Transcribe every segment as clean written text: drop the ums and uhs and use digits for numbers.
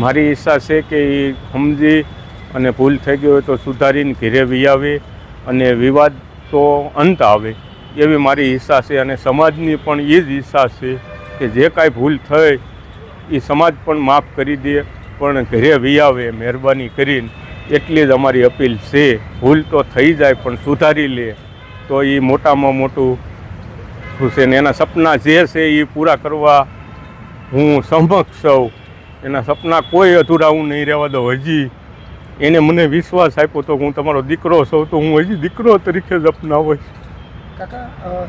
મારી ઈચ્છા છે કે એ સમજી અને ભૂલ થઈ ગઈ હોય તો સુધારીને ઘેરે વી આવે અને વિવાદ તો અંત આવે એવી મારી ઈચ્છા છે. અને સમાજની પણ એ જ ઈચ્છા છે કે જે કાંઈ ભૂલ થઈ એ સમાજ પણ માફ કરી દે, પણ ઘરે વી આવે મહેરબાની કરીને. એટલી જ અમારી અપીલ છે. ભૂલ તો થઈ જાય પણ સુધારી લે તો એ મોટામાં મોટું છે ને એના સપના જે છે એ પૂરા કરવા હું સમક્ષ છું. એના સપના કોઈ અધૂરા હું નહીં રહેવા દઉં. હજી એને મને વિશ્વાસ આપ્યો તો હું તમારો દીકરો છું તો હું હજી દીકરો તરીકે જ અપનાવીશ. કાકા,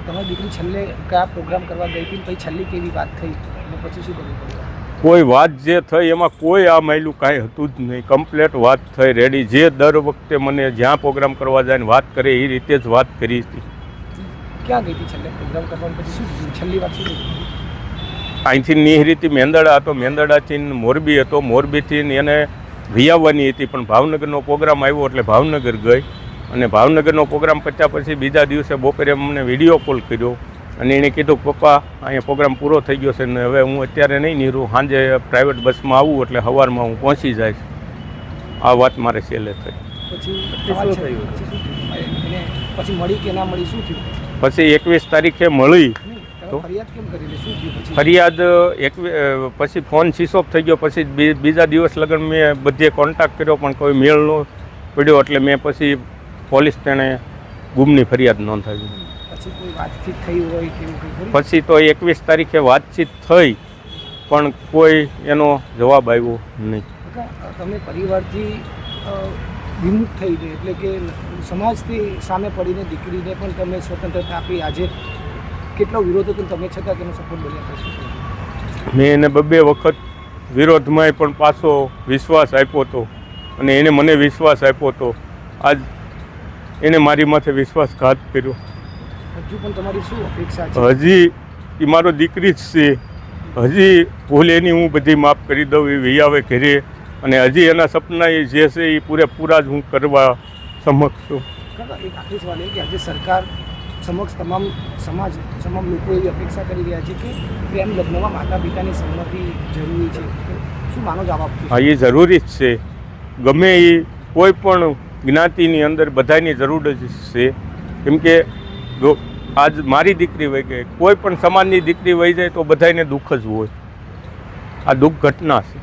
તમારી દીકરી છેલ્લે કયા પ્રોગ્રામ કરવા ગઈ હતી, પછી છેલ્લી કેવી વાત થઈ અને પછી શું કરવું પડ્યું? કોઈ વાત જે થઈ એમાં કોઈ આ માયલું કાંઈ હતું જ નહીં. કમ્પ્લેટ વાત થઈ રેડી. જે દર વખતે મને જ્યાં પ્રોગ્રામ કરવા જાય ને વાત કરે એ રીતે જ વાત કરી હતી. ક્યાં ગઈ હતી છેલ્લે પ્રોગ્રામ કરવા? પછી શું છેલ્લી વાત શું થઈ? અહીંથી નિહરીથી મેંદરડા હતો, મેંદરડાથી મોરબી હતો, મોરબીથી એને વિયાવવાની હતી પણ ભાવનગરનો પ્રોગ્રામ આવ્યો એટલે ભાવનગર ગઈ. અને ભાવનગરનો પ્રોગ્રામ પત્યા પછી બીજા દિવસે બપોરે અમને વિડીયો કોલ કર્યો અને એણે કીધું પપ્પા અહીંયા પ્રોગ્રામ પૂરો થઈ ગયો છે ને હવે હું અત્યારે નહીં નીરું, સાંજે પ્રાઇવેટ બસમાં આવું એટલે સવારમાં હું પહોંચી જઈશ. આ વાત મારે છેલ્લે થઈ. પછી મળી કે ના મળી, શું થયું? પછી 21 તારીખે મળી. ફરિયાદ કેમ કરી? શું થયું? ફરિયાદ પછી ફોન સ્વિચ ઓફ થઈ ગયો. પછી બીજા દિવસ લગન મેં બધે કોન્ટેક્ટ કર્યો પણ કોઈ મેળ ન પડ્યો એટલે મેં પછી પોલીસ તેને ગુમની ફરિયાદ નોંધાવી. પછી કોઈ વાતચીત થઈ હોય કે પછી તો 21 તારીખે વાતચીત થઈ પણ કોઈ એનો જવાબ આવ્યો નહીં. તમે પરિવારથી વિમુખ થઈ ગઈ એટલે કે સમાજથી સામે પડીને દીકરીને પણ તમે સ્વતંત્રતા આપી. આજે કેટલો વિરોધ હતો તમે છતાં તેનો સપોર્ટ બન્યા? મેં એને 2 વખત વિરોધમાંય પણ પાછો વિશ્વાસ આપ્યો હતો અને એને મને વિશ્વાસ આપ્યો હતો. આજ એને મારી માથે વિશ્વાસઘાત કર્યો. હજુ પણ તમારી શું અપેક્ષા છે? હજી એ મારો દીકરી જ છે. હજી ભૂલ એની હું બધી માફ કરી દઉં એ વી આવે ઘરે અને હજી એના સપના એ જે છે એ પૂરેપૂરા જ હું કરવા સમક્ષ છું. એક આખરી સવાલ એ કે આજે સરકાર સમક્ષ તમામ લોકો એવી અપેક્ષા કરી રહ્યા છે કે પ્રેમ લગ્નમાં માતા પિતાની સંમતિ જરૂરી છે. શું માનો જવાબ? હા, એ જરૂરી જ છે. ગમે એ કોઈ પણ જ્ઞાતિની અંદર બધાની જરૂર જ છે. કેમ કે આજ મારી દીકરી વહી ગઈ, કોઈ પણ સમાજની દીકરી વહી જાય તો બધાને દુઃખ જ હોય. આ દુઃખ ઘટના છે.